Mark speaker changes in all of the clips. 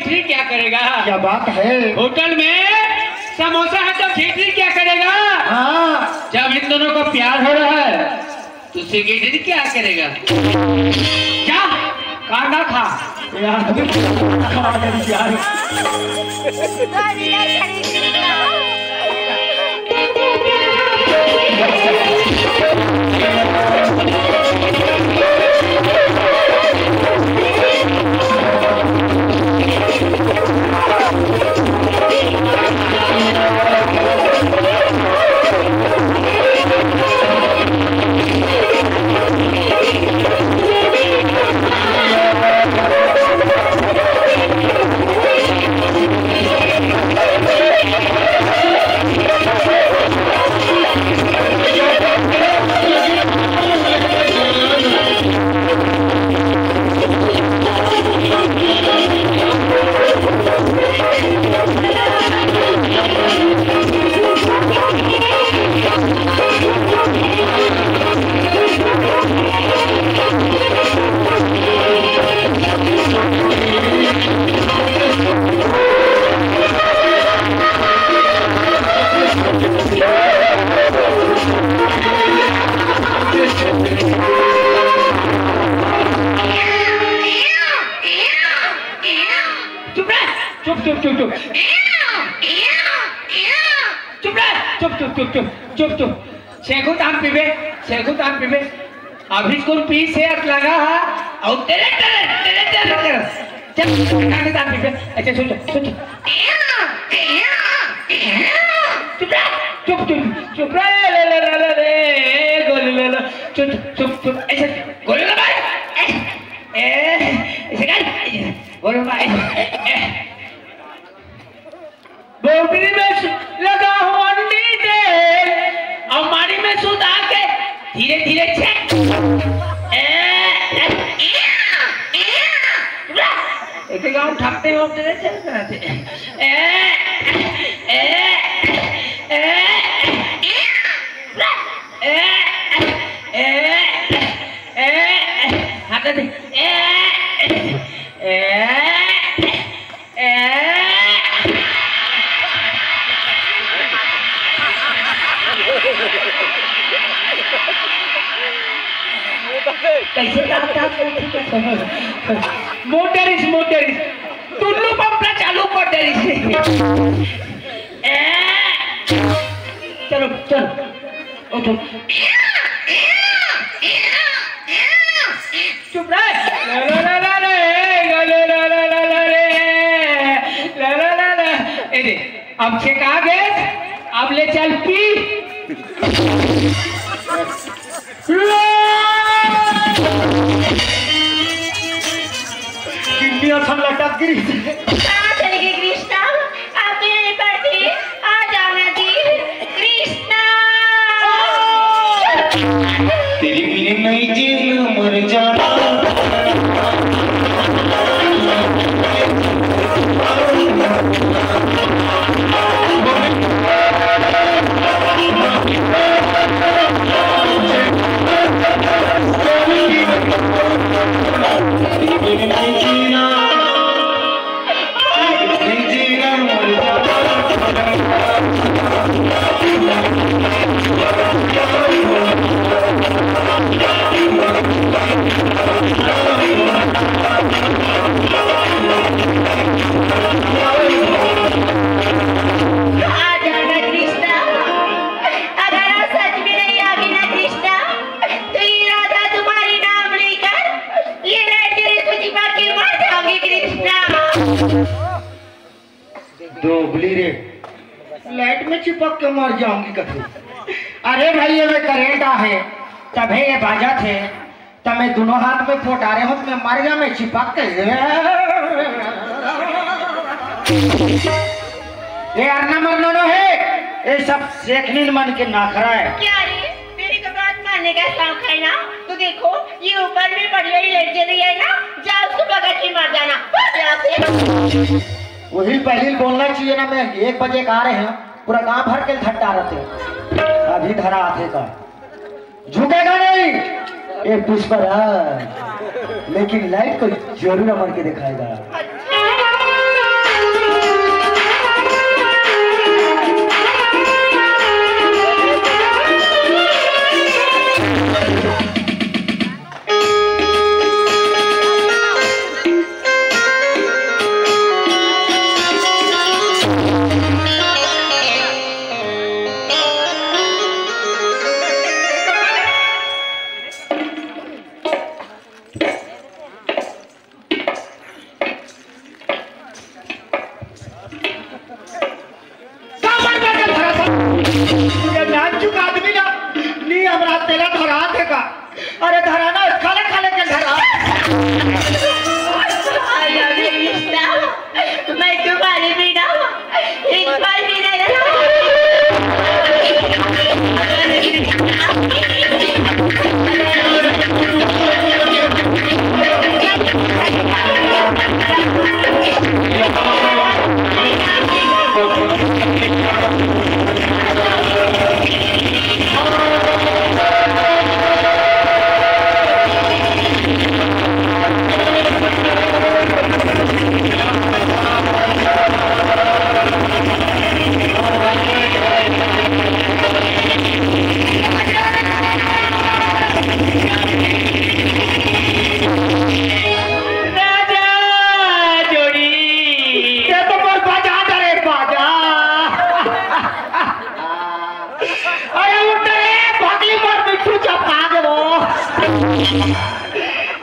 Speaker 1: खिचड़ी क्या करेगा?
Speaker 2: क्या बात है?
Speaker 1: होटल में समोसा है तो खिचड़ी क्या करेगा?
Speaker 2: हाँ,
Speaker 1: जब इन दोनों को प्यार हो रहा है तो खिचड़ी क्या करेगा? क्या कांदा खा
Speaker 2: यार
Speaker 1: चुप शेखू ताम पीबे अभी स्कूल पी से लगा और तेरे ताम पीबे। अच्छा सुन चुप ले गोली ले लो चुप ऐसे गोली लो भाई ऐसे कर गोली भाई बोतली में लगा हुआ नीचे अमारी में सुधा के धीरे चेक एक गाँव ठगते हो तेरे चेक कराते हाथ दे कैसे मोटरिस टुल्लू पंपला चालू कर दे चलो उठो चुप रे अब छेका गैस अब ले चल पी
Speaker 2: लटक गिरी
Speaker 3: चलेगी कृष्णा आप तो यहीं पर थी आ जाना जी कृष्णा
Speaker 2: तेरी बिन नहीं जील मर जाना दोगली रे लाइट में चिपक के मर जाऊंगी कभी। अरे भाई ये में करेंट है तभी ये बाजा थे तब मैं दोनों हाथ में फोटारे हूँ मैं मर गया मैं चिपक के ये अरना मरना है ये सब सेखनी मन के नाखरा है।
Speaker 3: क्या रे मेरी तो बात मानने का शौक है ना तो देखो ये ऊपर में बढ़िया ही लग रही है ना जाओ उसको पकड़ के मार जाना।
Speaker 2: वही पहले बोलना चाहिए ना मैं 1 बजे का आ रहे हैं पूरा गांव भर के ठट्टा रहते अभी धरा आते का झुकेगा नहीं एक पुष्पराज लेकिन लाइट को जरूर अमर के दिखाएगा।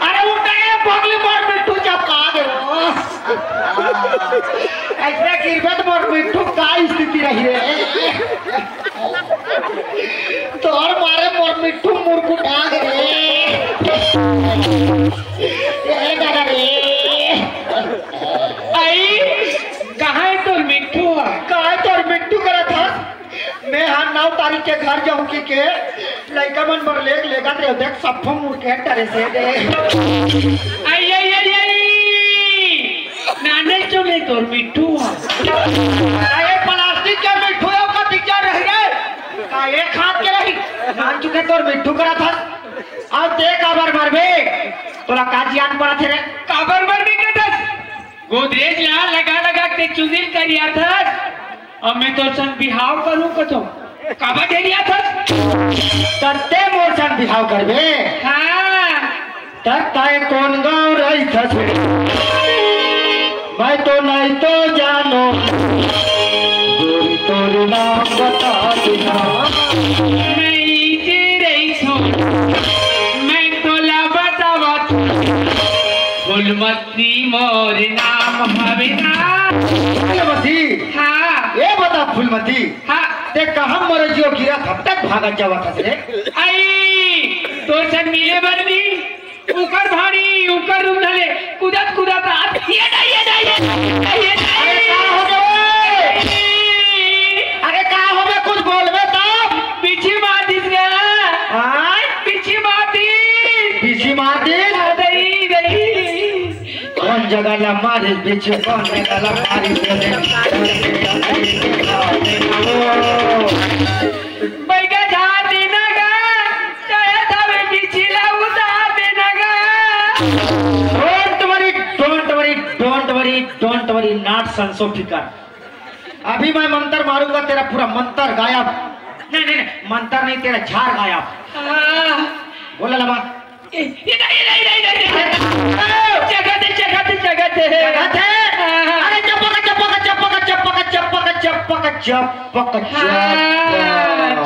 Speaker 2: अरे उठे पगली मोर मिट्टू चपका दे वो। ऐसे गिरबे तो मोर मिट्टू का स्थिति रही रे। तो और मारे मोर मिट्टू मुरकुटा रे। ये दादा रे।
Speaker 1: आई कहाँ है तोर मिट्टू?
Speaker 2: कहाँ है तोर मिट्टू करा था? मैं हाँ 9 तारीख के घर जाऊँ के लड़का मन बर लेगा रे देख सब मुड़ के डरे से दे।
Speaker 1: आई आई आई आई नाने चले तोर मिट्टू।
Speaker 2: ये प्लास्टिक के मिट्टू का दिक्कत रह गए का एक हाथ के रही मान चुके तोर मिट्टू करा था। अब ते काबर मरबे तोला काजियान पड़ा थे रे।
Speaker 1: काबर मरबे कथस गोदरेज ला लगा लगा के चुनिल करिया था। अब मैं तो सन बिहाव करूं कतो काबर देरिया था।
Speaker 2: करते मोरसन बिहाव करबे।
Speaker 1: हाँ
Speaker 2: तब ताए कौन गाँव रही था मैं तो नहीं तो जानो गोरी तोर नाम बता देना।
Speaker 1: मैं इजे रही छो मैं तोला बतावत फुलमती मोर नाम हवे ना।
Speaker 2: फूलमती
Speaker 1: हाँ
Speaker 2: ये बता फूलमती
Speaker 1: हाँ
Speaker 2: ते कहाँ मरे जो गिरा तब तक भागा जावा था रे।
Speaker 1: आई तो सन मिले बरनी ऊपर भारी ऊपर उठले कुदत कुदत आत ये
Speaker 2: अरे का हो गए अरे का हो गए कुछ बोलबे तब
Speaker 1: पीछे मातिस गया।
Speaker 2: हां
Speaker 1: पीछे मातिस
Speaker 2: पीछे मारती
Speaker 1: दई दई
Speaker 2: कौन जगह ला मारे पीछे कौन जगह ला मारी
Speaker 1: बैगा जा देना गा चाहे तब पीछे ला उतार देना गा।
Speaker 2: डोंट वरी नॉट संसो फिकर। अभी मैं मंत्र मारूंगा तेरा पूरा मंत्र गायब। नहीं मंत्र नहीं तेरा झाड़ गायब। बोला लबा
Speaker 1: ये जगत
Speaker 2: अरे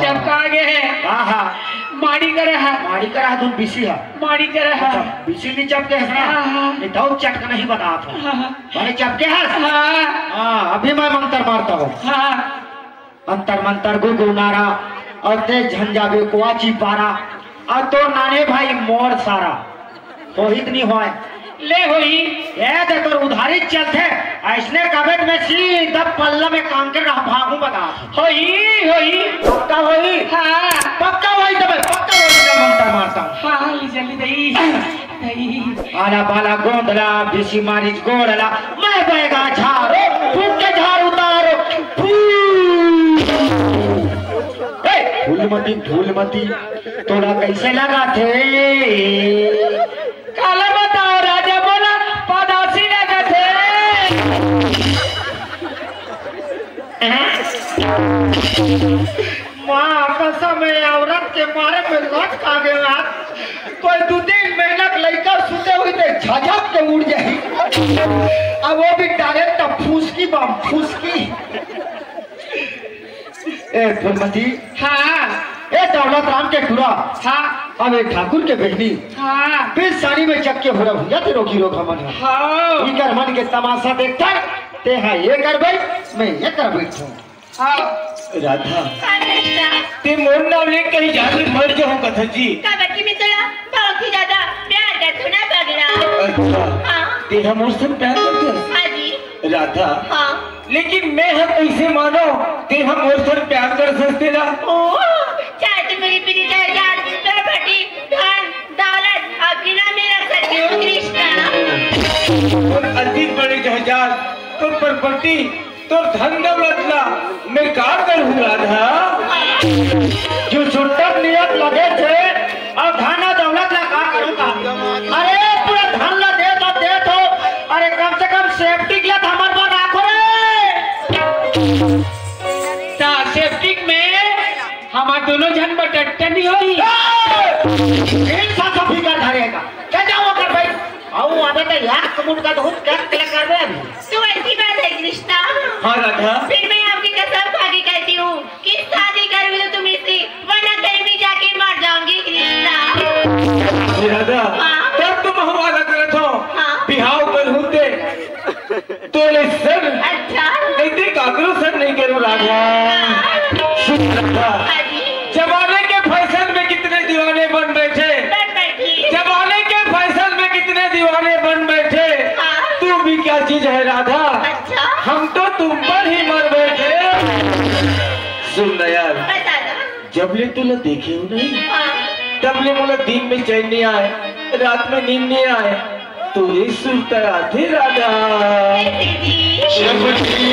Speaker 1: चपका गए माड़ी
Speaker 2: करा तुम बिसी है
Speaker 1: माड़ी करे है
Speaker 2: बिसी नहीं चपके है नहीं तो चटका नहीं बता था बड़े चपके है। हाँ अभी मैं मंत्र मारता हूँ। अंतर मंतर गुगु नारा और तेज झंझाबे कुआची पारा और तो नाने भाई मोर सारा तो इतनी हो
Speaker 1: ले होई
Speaker 2: ये देखो उधारी चलते ऐसने कबेट में सीधा पल्ला में कांके रहा भागू बता
Speaker 1: होई
Speaker 2: पक्का होई।
Speaker 1: हाँ
Speaker 2: पक्का होई तब पक्का होई मैं मंत्र मारता हूँ।
Speaker 1: हाँ जल्दी दई
Speaker 2: आला बाला गोंदला बिसी मारी गोड़ला मैं बैगा झारो फूक के झाड़ उतारो धूलमती तोड़ा कैसे लगा थे
Speaker 1: काला बताओ राजा बोला पदासी लगा थे।
Speaker 2: माँ कसम औरत के मारे में लट खा गया कोई 2-3 महीना लड़का सुते हुए थे झझक के उड़ जाए। अब वो भी डायरेक्ट फूसकी बम फूसकी। ए फुलमती
Speaker 1: हाँ
Speaker 2: ए दौलत राम के टुरा
Speaker 1: हाँ
Speaker 2: अब एक ठाकुर के बहनी
Speaker 1: हाँ
Speaker 2: फिर साड़ी में चक्के हो रहा भैया तेरो की रोका मन
Speaker 1: हाँ
Speaker 2: इकर मन के तमाशा देखता ते हाँ ये कर बैठ मैं ये कर बैठ हूँ।
Speaker 1: हाँ
Speaker 2: राधा
Speaker 1: ते मोर नाम ले कहीं जाके मर जाओ कथा जी
Speaker 3: काबकी में तोला बहुत ही ज्यादा प्यार करते ना पगला।
Speaker 1: अच्छा
Speaker 3: हाँ
Speaker 1: तेरा मोर से प्यार करते
Speaker 3: हाँ जी
Speaker 1: राधा
Speaker 3: हाँ
Speaker 1: लेकिन मैं हम कैसे मानो ते हम मोर से प्यार कर सकते ना।
Speaker 3: चाहे तो मेरी पीरी जायदाद प्रॉपर्टी धन दौलत अपनी नाम में रख सकती हूँ कृष्णा।
Speaker 1: और अधिक बड़े जात तो प्रॉपर्टी तो धन दौलत ला मैं का करूँ राधा?
Speaker 2: जो सुंदर नियत लगे थे और धन दौलत ला का करूँगा? अरे पूरा धन ला दे तो अरे कम से कम सेफ्टी के लिए हमारे पर राखो रे।
Speaker 1: ता सेफ्टिक में हमार दोनों जन बटट्टा नहीं होई।
Speaker 2: एक साथ फिकर धरेगा क्या जाओ कर भाई आओ आवे तो यार कमुन का बहुत क्या कर रहे हैं
Speaker 3: तो ऐसी बात है कृष्णा।
Speaker 1: हाँ राधा।
Speaker 3: फिर मैं आपकी कसम खा के कहती हूँ कि शादी करूँगी तो तुम इससे, वरना कहीं भी जाके मर जाऊंगी कृष्णा।
Speaker 1: राधा
Speaker 3: हाँ।
Speaker 1: तब तुम हमारा करत हो
Speaker 3: हाँ।
Speaker 1: बिहाव कर होते तो ले सर
Speaker 3: अच्छा।
Speaker 1: नहीं ते काकरो सर नहीं करूँ राधा। सुन राधा,
Speaker 3: हाँ जी।
Speaker 1: जमाने के फैशन में कितने दीवाने बन बैठे,
Speaker 3: बन बैठी।
Speaker 1: जमाने के फैशन में कितने दीवाने बन बैठे।
Speaker 3: हाँ।
Speaker 1: तू भी क्या चीज है राधा?
Speaker 3: अच्छा।
Speaker 1: हम तो तुम पर ही मर बैठे। सुन ना यार,
Speaker 3: बता दो।
Speaker 1: जब ले तुला देखे हो नहीं
Speaker 3: हाँ।
Speaker 1: तब ले मोला दिन में चैन नहीं आए, रात में नींद नहीं आए। तो ये सुनता आधी राधा।
Speaker 3: कैसे जी?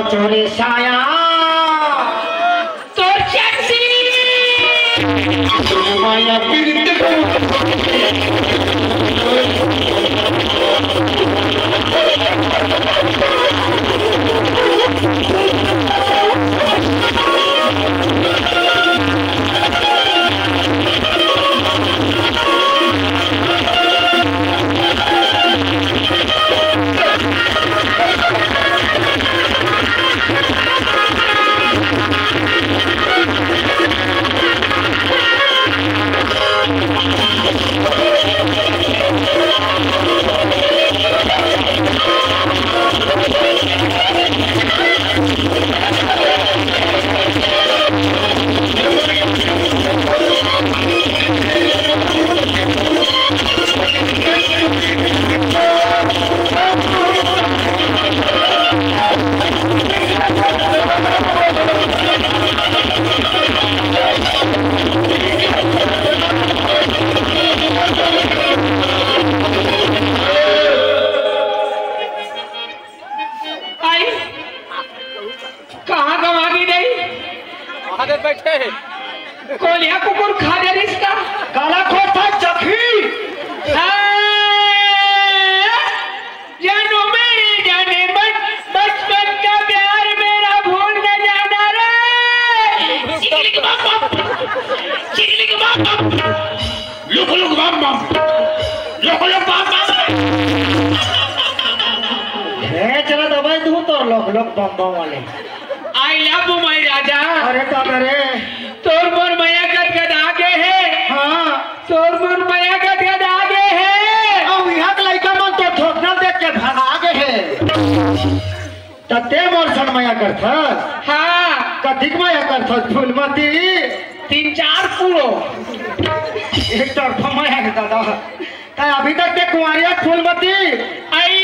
Speaker 2: चोरी साया
Speaker 3: तो चक्सी।
Speaker 2: माया
Speaker 1: बैठे कोलिया कुकुर खा जा इसका
Speaker 2: काला खोता चखी
Speaker 1: जानो मेरे जाने बचपन का प्यार मेरा भूल न जाना रे। चिकली के बाप लुक बाप
Speaker 2: चला दबाई दूं तो लोग बम वाले
Speaker 1: आई लव माई राजा।
Speaker 2: अरे तो अरे
Speaker 1: तोर मोर मैया गदगद आगे है।
Speaker 2: हाँ
Speaker 1: तोर मोर मैया गदगद आगे है।
Speaker 2: अब यहाँ के लड़का मन तो ठोकना देख के भागा आगे है तते मोर सन माया करता।
Speaker 1: हाँ
Speaker 2: कथिक माया करता फूलमती
Speaker 1: 3-4 पूरो
Speaker 2: एक तरफा माया के दादा काय अभी तक ते कुंवारिया फूलमती
Speaker 1: आई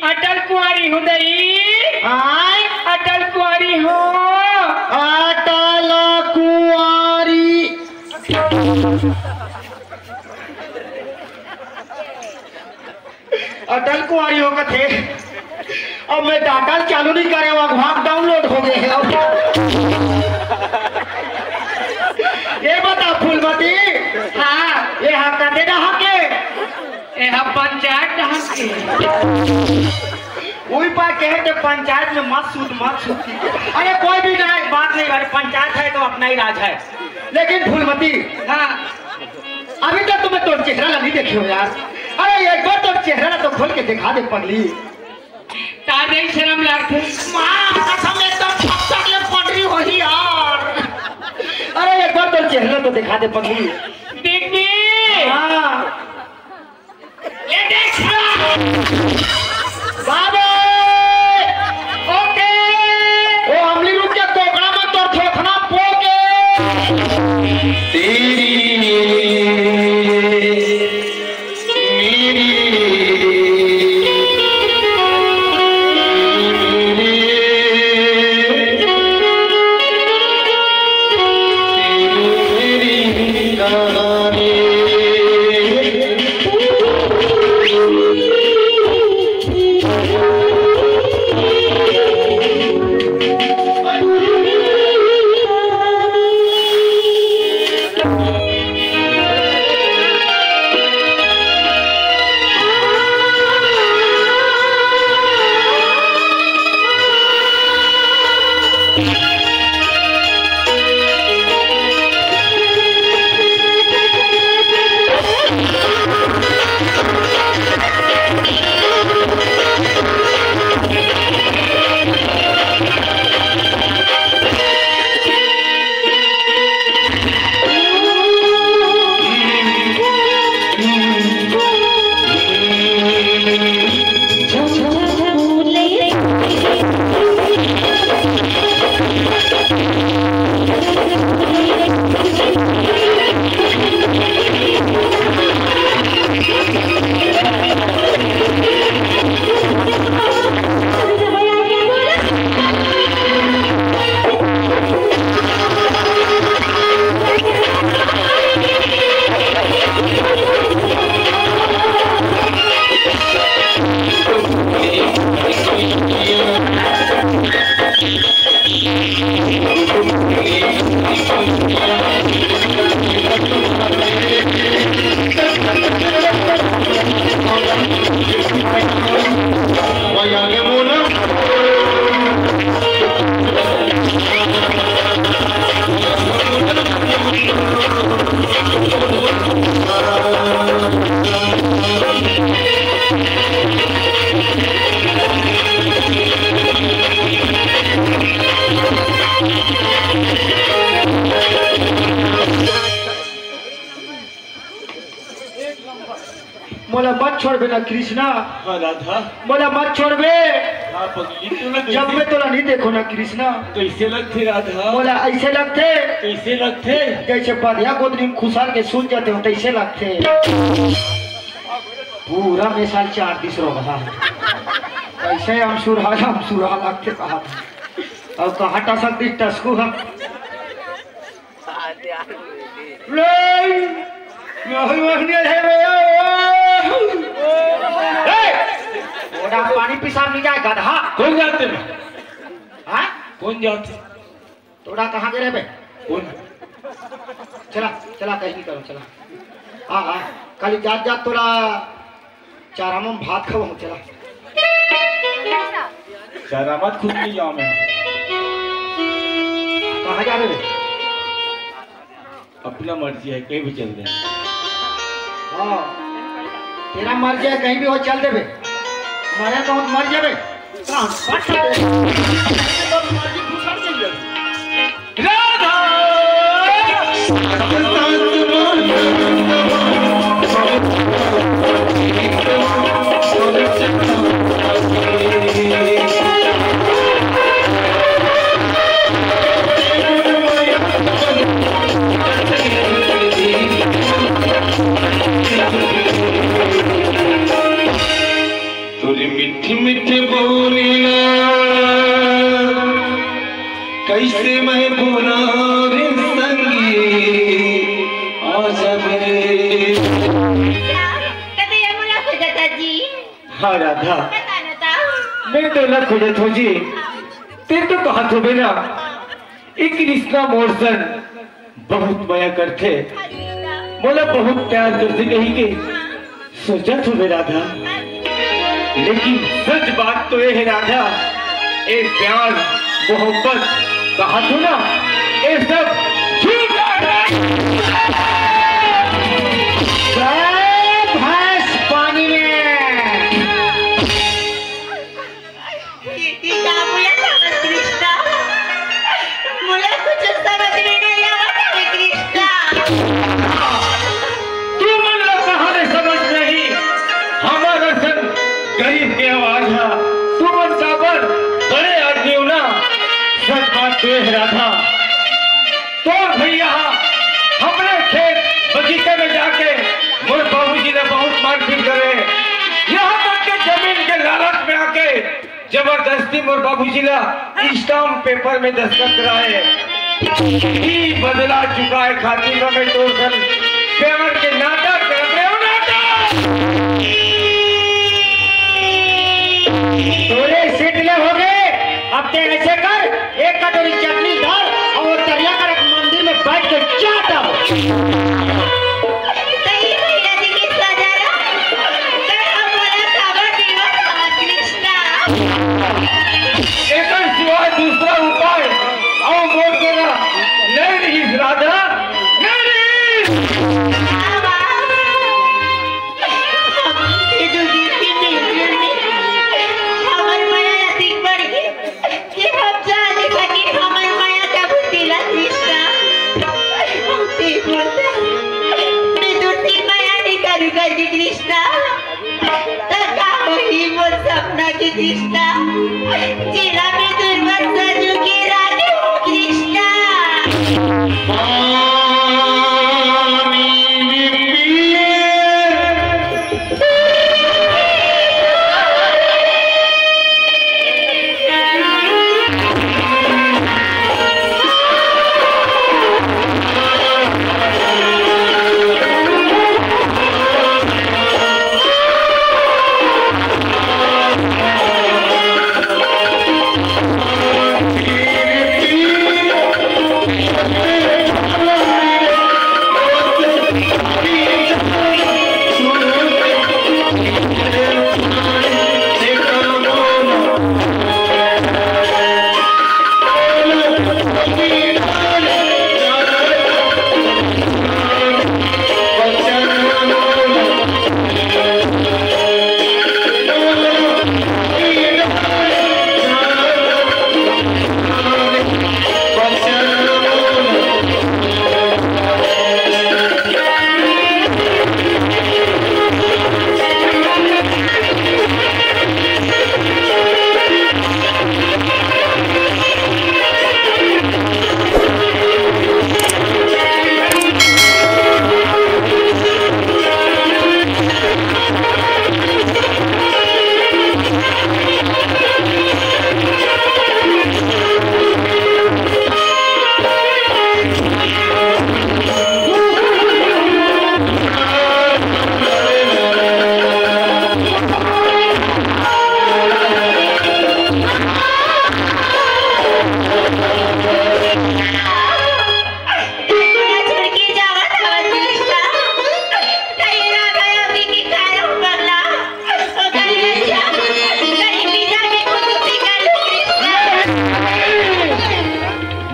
Speaker 1: अटल कुंवारी हूँ दई
Speaker 2: आय
Speaker 1: अटल कुंवारी हो।
Speaker 2: अटल कुंवारी अटल कुंवारी होगा थे। अब मैं डाटा चालू नहीं करे वहाँ डाउनलोड हो गए हैं। ये बता फूलमती
Speaker 1: हाँ
Speaker 2: ये हाँ कर देना हाँ के
Speaker 1: यह पंचायत ढंग के
Speaker 2: वही पा कहे थे पंचायत में मत सूत। अरे कोई भी नहीं, बात नहीं, अरे पंचायत है तो अपना ही राज है। लेकिन फूलमती,
Speaker 1: हाँ
Speaker 2: अभी तक तुम्हें तो चेहरा नहीं देखी हो यार। अरे एक बार तो चेहरा तो खोल के दिखा दे पगली।
Speaker 1: ताजे शर्म लागते
Speaker 2: होही यार। अरे एक बार तो चेहरा तो दिखा दे पगली।
Speaker 1: देख भी
Speaker 2: हाँ
Speaker 1: ये देख
Speaker 2: बाबे ओके ओ अमली रुक के कोकड़ा में तो थोथना पोके तेरी बोला मत छोड़ बेटा कृष्णा।
Speaker 1: राधा
Speaker 2: बोला मत छोड़ बे। जब मैं तोला नहीं देखो ना कृष्णा।
Speaker 1: कैसे लगते राधा?
Speaker 2: बोला ऐसे लगते।
Speaker 1: कैसे लगते?
Speaker 2: जैसे बढ़िया गोदरी में खुशाल के सूझ जाते हो तैसे लगते। पूरा में साल 4 दिस रो रहा है। कैसे हम सुरहा लगते कहा और कहा टसक दी टसकू हम पानी पिसाब नहीं जाए गधा।
Speaker 1: कौन जाते हैं?
Speaker 2: हाँ
Speaker 1: कौन जाते?
Speaker 2: तोड़ा कहाँ गिरे बे?
Speaker 1: कौन?
Speaker 2: चला चला कहीं नहीं करो चला। हाँ खाली जात जात तोड़ा चाराम भात खाओ चला।
Speaker 1: चारामत खुद नहीं जाओ मैं।
Speaker 2: कहाँ जा रहे?
Speaker 1: अपना मर्जी है कहीं भी चल दे।
Speaker 2: हाँ तेरा मर्जी है कहीं भी हो चल दे बे। हमारे तो मर जाए
Speaker 1: राधा
Speaker 4: मीठी मीठी बोलिया कैसे मैं बोला रे संगी आजा मेरे।
Speaker 3: कभी ये मुला खुदा जी।
Speaker 2: हाँ राधा
Speaker 3: बताना था।
Speaker 2: मैं तो न खुजत हो जी। तेरे तो कहा तो बेना एक कृष्णा मोरसन बहुत माया करते। बोला बहुत प्यार करते कही के
Speaker 1: सोचा तो मैं राधा, लेकिन सच बात तो ये है राधा, ये प्यार मोहब्बत कहा तो ना, ये सब झूठा है।
Speaker 2: भैंस पानी में।
Speaker 3: ये क्या बोला था कृष्णा? मुझे कुछ समझ में नहीं आ रहा है कृष्णा।
Speaker 1: तू मन लो कहानी समझ नहीं, हमारा सन गरीब के आवाज है, तू मन काबर बड़े आदमी हो ना। सच बात तो है राधा, तो भैया हमने खेत बगीचे में जाके मोर बाबूजी ने बहुत मारपीट करे, यहाँ तक के जमीन के लालच में आके जबरदस्ती मोर बाबूजी ने स्टाम्प पेपर में दस्तखत कराए। ई बदला चुकाए खातिर में तो सन प्यार के नाटक कर रहे हो, नाटक।
Speaker 2: तोरे सीटले हो गए, अब ते ऐसे कर, एक कटोरी चटनी डाल और तरिया कर एक मंदिर में बैठ के चाट आओ।
Speaker 3: सही भैया जी की सजा तो हमारा खबर देवा था कृष्णा।
Speaker 1: एक सिवाय दूसरा उपाय आओ बोल देना नहीं रही राधा, नहीं
Speaker 3: ये जो जीती मिल में हमार माया अधिक बढ़ गई, ये हम जाने लगे हमार माया का बुद्धिला कृष्णा। ते बोलता मैं दूसरी माया नहीं करूँगा जी कृष्णा। तका वही मोर सपना की कृष्णा, जिला में दुर्मत सजू के रानी हूँ कृष्णा।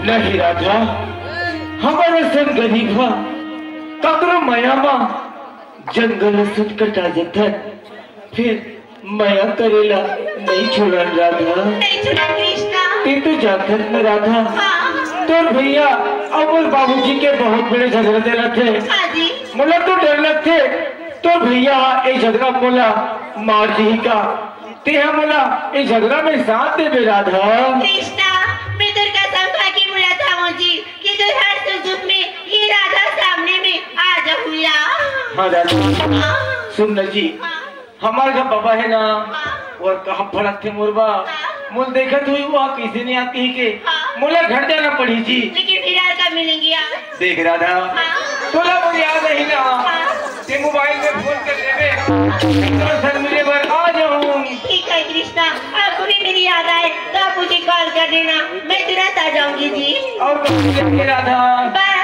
Speaker 1: नहीं राधा, हमारा सन गरीब हा, ककरो माया मा जंगल सुट कटा जाता, फिर माया करेला नहीं छोड़ा राधा।
Speaker 3: नहीं छोड़ा कृष्णा।
Speaker 1: ते तो जाकर न राधा, तो भैया और बाबूजी के बहुत बड़े झगड़े दे रहे थे।
Speaker 3: हाँ जी।
Speaker 1: मुला तो डर लगते, तो भैया ये झगड़ा मोला मार दी का, ते हम मोला ये झगड़ा में साथ दे बे राधा।
Speaker 3: कृष्णा, मैं दुर्गा संभा की मुला था मुझे कि जो हर सुख में ये राधा सामने में आ जाऊँगा।
Speaker 1: हाँ राधा, सुन न जी, हमारे घर बाबा है ना, और कहाँ फड़क थे मुरबा, मुल देखा तो हुआ किसी ने आती के, मुला घर जाना पड़ी जी।
Speaker 3: लेकिन फिर यार कब मिलेंगे आप?
Speaker 1: देख राधा, तोला मुझे याद नहीं ना, ते मोबाइल में फोन कर देवे, तो सर मुझे बार आ जाऊँ।
Speaker 3: ठीक है कृष्णा, आपको भी मेरी याद आए तो आप मुझे कॉल कर देना, मैं तुरंत आ जाऊंगी जी।
Speaker 1: और राधा।
Speaker 3: बाय।